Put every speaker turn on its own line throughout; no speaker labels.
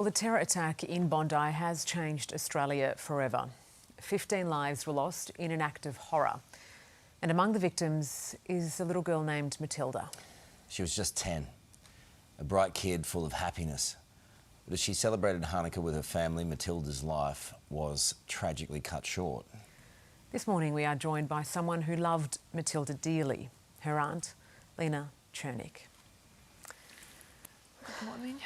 Well, the terror attack in Bondi has changed Australia forever. 15 lives were lost in an act of horror. And among the victims is a little girl named Matilda.
She was just 10, a bright kid full of happiness. But as she celebrated Hanukkah with her family, Matilda's life was tragically cut short.
This morning we are joined by someone who loved Matilda dearly, her aunt, Lena Chernik.
Good morning.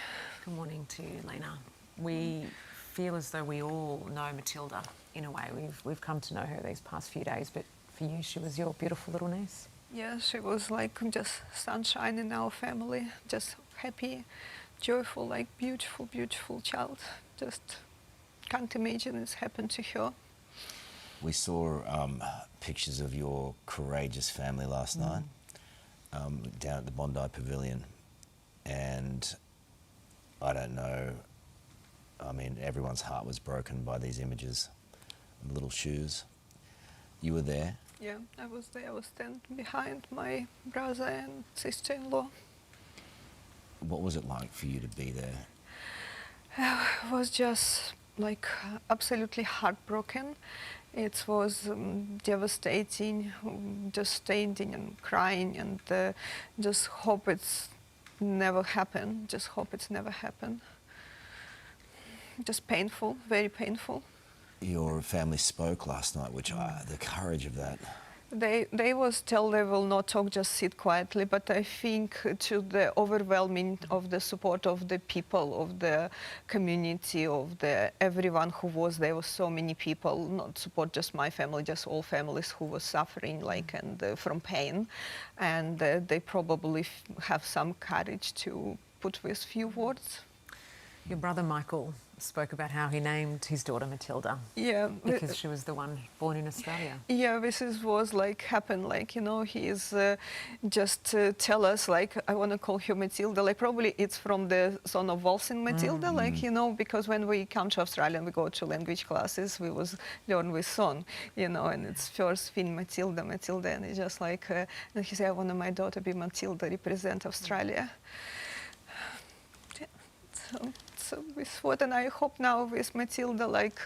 Good morning to you, Lena. We feel as though we all know Matilda in a way. We've come to know her these past few days, but for you, she was your beautiful little niece.
Yeah, she was like just sunshine in our family, just happy, joyful, like beautiful, beautiful child. Just can't imagine it's happened to her.
We saw pictures of your courageous family last night down at the Bondi Pavilion, and I don't know, I mean, everyone's heart was broken by these images of little shoes. You were there?
Yeah, I was there. I was standing behind my brother and sister-in-law.
What was it like for you to be there?
It was just like absolutely heartbroken. It was devastating, just standing and crying and just hope it's never happened. Just hope it's never happened. Just painful, very painful.
Your family spoke last night, which the courage of that.
They was tell they will not talk, just sit quietly, but I think to the overwhelming of the support of the people, of the community, of the everyone who was there, was so many people, not support just my family, just all families who were suffering like and from pain, and they probably have some courage to put with few words.
Your brother Michael spoke about how he named his daughter Matilda.
Yeah,
because she was the one born in Australia.
Yeah, was like happened, like, you know, he is just tell us, like, I want to call her Matilda, like probably it's from the son of waltzing Matilda, like, you know, because when we come to Australia and we go to language classes, we was learn with son, you know, and it's first thing Matilda, and it's just like, and he said, I want my daughter be Matilda, represent Australia. So with what, and I hope now with Matilda, like,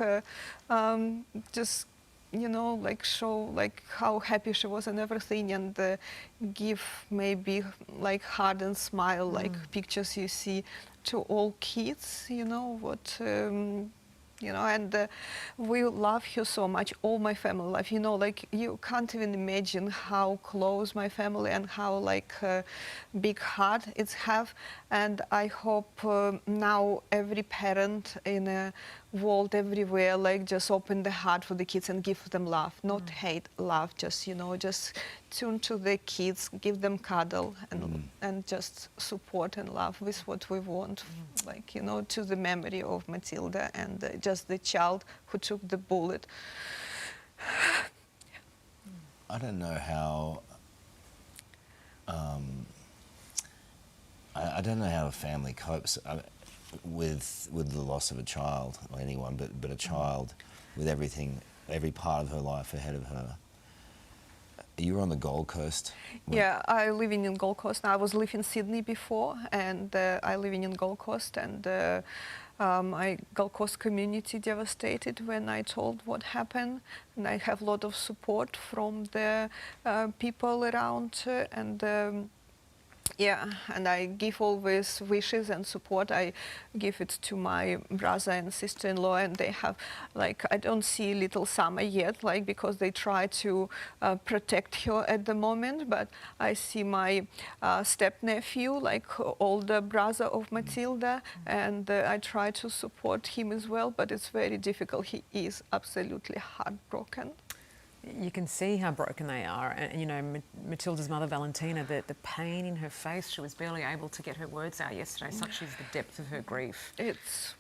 just, you know, like show like how happy she was and everything, and give maybe like heart and smile, like pictures you see to all kids, you know, what, you know, and we love her so much, all my family love, you know, like you can't even imagine how close my family and how like big heart it's have, and I hope now every parent in the world everywhere like just open the heart for the kids and give them love, not hate, love, just, you know, just tune to the kids, give them cuddle and just support and love with what we want, like, you know, to the memory of Matilda and just the child who took the bullet.
I don't know how I don't know how a family copes with the loss of a child, or anyone, but a child with everything, every part of her life ahead of her. You were on the Gold Coast?
Yeah, I living in Gold Coast. I was living in Sydney before, and I living in Gold Coast, and my Gold Coast community devastated when I told what happened, and I have a lot of support from the people around, and yeah, and I give always wishes and support. I give it to my brother and sister-in-law, and they have, like, I don't see little Summer yet, like, because they try to protect her at the moment, but I see my step-nephew, like older brother of Matilda, and I try to support him as well, but it's very difficult. He is absolutely heartbroken.
You can see how broken they are, and you know, Matilda's mother Valentina, the pain in her face, she was barely able to get her words out yesterday. Such is the depth of her grief.
It's,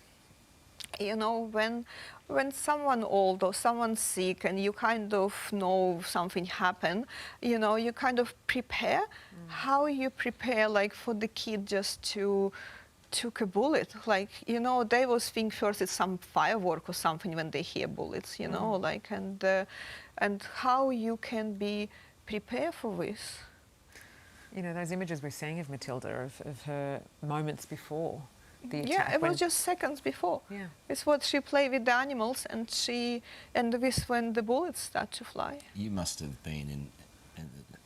you know, when someone old or someone sick and you kind of know something happened, you know, you kind of prepare. How you prepare, like, for the kid just to took a bullet, like, you know, they was think first it's some firework or something when they hear bullets, you know, like, and how you can be prepared for this.
You know, those images we're seeing of Matilda, of her moments before the attack?
Yeah, it
when-
was just seconds before.
Yeah.
It's what she played with the animals, and this when the bullets start to fly.
You must have been in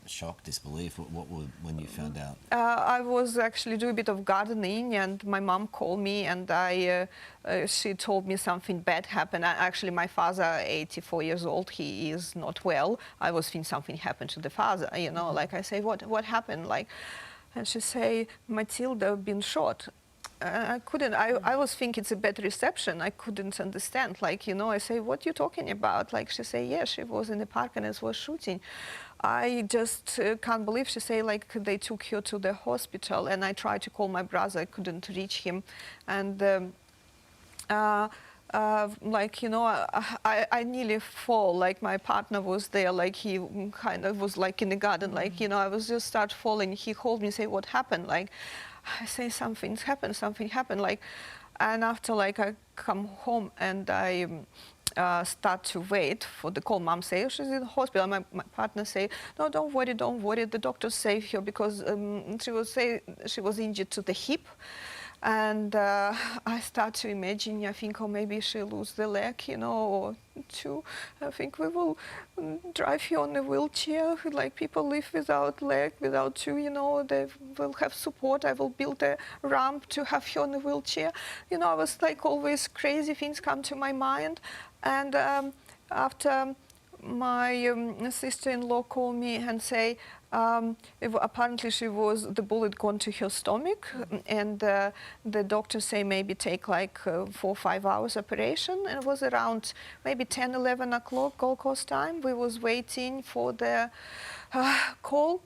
shock, disbelief. When you found out?
I was actually doing a bit of gardening, and my mom called me, and she told me something bad happened. Actually, my father, 84 years old, he is not well. I was thinking something happened to the father, you know. Like I say, what happened? Like, and she say, Matilda been shot. I couldn't. I was thinking it's a bad reception. I couldn't understand. Like, you know, I say, what you talking about? Like, she say, yeah, she was in the park and it was shooting. I just can't believe. She say, like, they took her to the hospital, and I tried to call my brother. I couldn't reach him, and like, you know, I nearly fall. Like, my partner was there. Like, he kind of was like in the garden. Like, you know, I was just start falling. He called me, say, what happened? Like, I say, something happened. Like, and after, like, I come home and I start to wait for the call. Mom say, oh, she's in the hospital. My partner say, no, don't worry. The doctor saved her because she was injured to the hip. And I start to imagine, I think, oh, maybe she'll lose the leg, you know, or two. I think we will drive her on a wheelchair. Like, people live without leg, without two, you know, they will have support. I will build a ramp to have her on a wheelchair. You know, I was like, always crazy things come to my mind. And after my sister-in-law called me and say, apparently the bullet gone to her stomach, and the doctor say maybe take like 4 or 5 hours operation. And it was around maybe 10, 11 o'clock Gold Coast time. We was waiting for the call,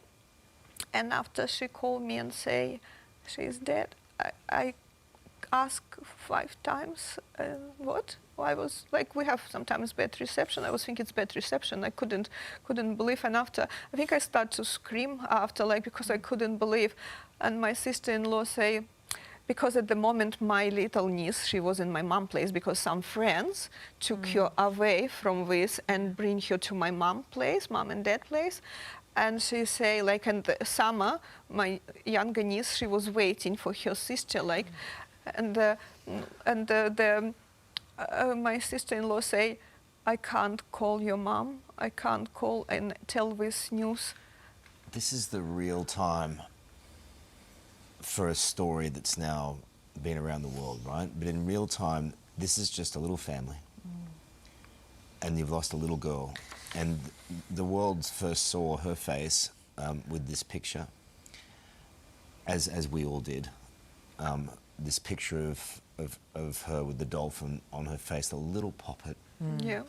and after she called me and say she's dead, I asked 5 times, what? I was like, we have sometimes bad reception. I was thinking it's bad reception. I couldn't believe. And after, I think I started to scream after, like, because I couldn't believe. And my sister-in-law say, because at the moment my little niece, she was in my mom's place because some friends took her away from this and bring her to my mom and dad place. And she say, like, in the summer, my younger niece, she was waiting for her sister, like, my sister-in-law say, I can't call your mom. I can't call and tell this news.
This is the real time for a story that's now been around the world, right? But in real time, this is just a little family. And you've lost a little girl. And the world first saw her face with this picture, as we all did. This picture of her with the dolphin on her face, the little poppet.
Yeah.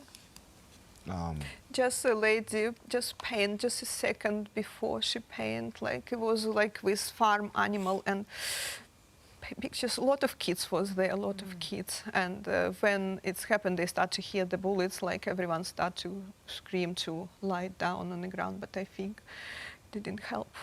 Just a lady, just paint, just a second before she paint, like it was like this farm animal, and pictures. A lot of kids was there, a lot of kids, and when it's happened, they start to hear the bullets. Like everyone start to scream to lie down on the ground, but I think it didn't help.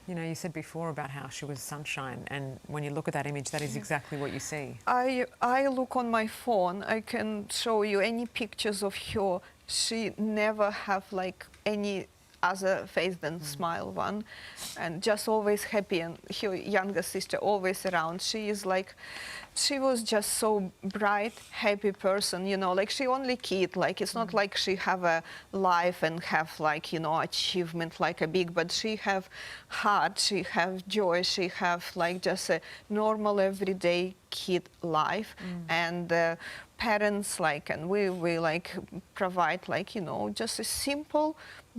You know, you said before about how she was sunshine, and when you look at that image, that is exactly what you see.
I look on my phone, I can show you any pictures of her. She never have like any other face than smile one, and just always happy, and her younger sister always around. She is like, she was just so bright, happy person, you know, like she only kid, like it's not like she have a life and have like, you know, achievement like a big, but she have heart, she have joy, she have like just a normal everyday kid life. And parents like, and we like provide like, you know, just a simple,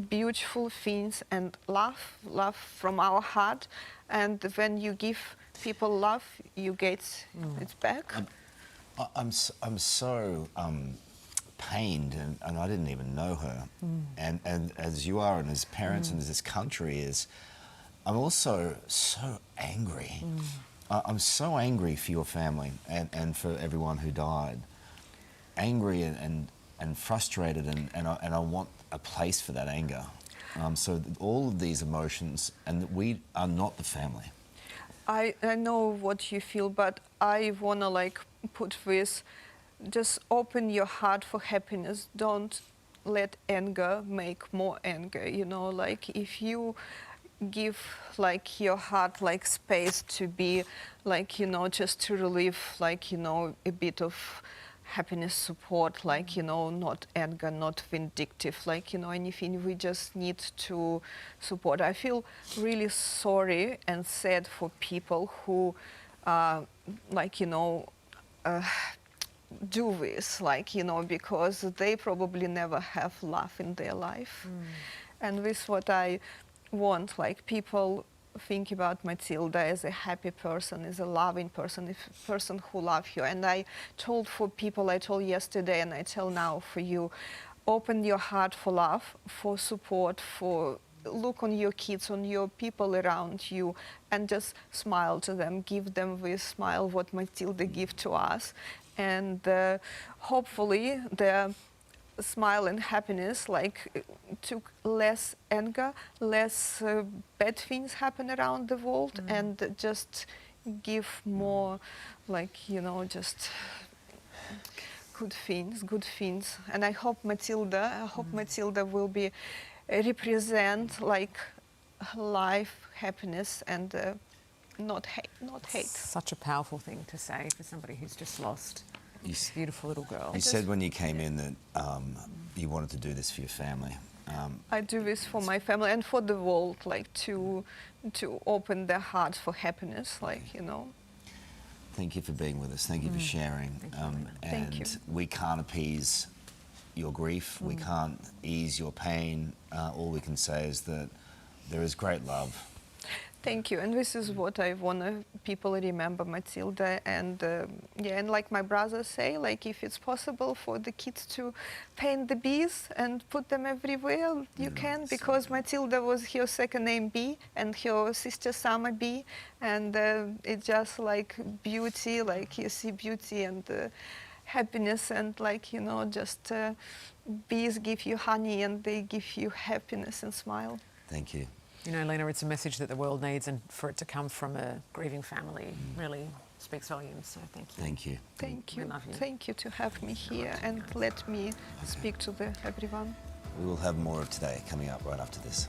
beautiful things, and love from our heart. And when you give people love, you get it back.
I'm so pained, and I didn't even know her. And as you are, and as parents, and as this country is, I'm also so angry. I'm so angry for your family and for everyone who died. Angry and frustrated, and I want a place for that anger. So all of these emotions, and we are not the family.
I know what you feel, but I wanna like put this, just open your heart for happiness. Don't let anger make more anger, you know, like if you give like your heart like space to be like, you know, just to relieve like, you know, a bit of happiness, support, like, you know, not anger, not vindictive, like, you know, anything. We just need to support. I feel really sorry and sad for people who like, you know, do this, like, you know, because they probably never have love in their life. And this what I want, like, people think about Matilda as a happy person, as a loving person, a person who loves you. And I told for people, I told yesterday and I tell now for you, open your heart for love, for support, for look on your kids, on your people around you, and just smile to them, give them this smile what Matilda gave to us. And hopefully the smile and happiness like took less anger, less bad things happen around the world, and just give more like, you know, just good things. And I hope Matilda will be represent like life, happiness, and not hate.
Such a powerful thing to say for somebody who's just lost this beautiful little girl.
You said when you came in that you wanted to do this for your family.
I do this for my family and for the world, like to open their hearts for happiness, like, you know.
Thank you for being with us. Thank you for sharing.
Thank you.
We can't appease your grief. We can't ease your pain. All we can say is that there is great love.
Thank you, and this is what I want people remember Matilda, and yeah, and like my brothers say, like if it's possible for the kids to paint the bees and put them everywhere, you can, because Matilda was her second name Bee, and her sister Summer Bee, and it's just like beauty, like you see beauty and happiness, and like, you know, just bees give you honey and they give you happiness and smile.
Thank you.
You know, Lena, it's a message that the world needs, and for it to come from a grieving family really speaks volumes. So thank you.
Thank you.
Thank you.
We love you.
Thank you to have me here and let me speak to everyone.
We will have more of today coming up right after this.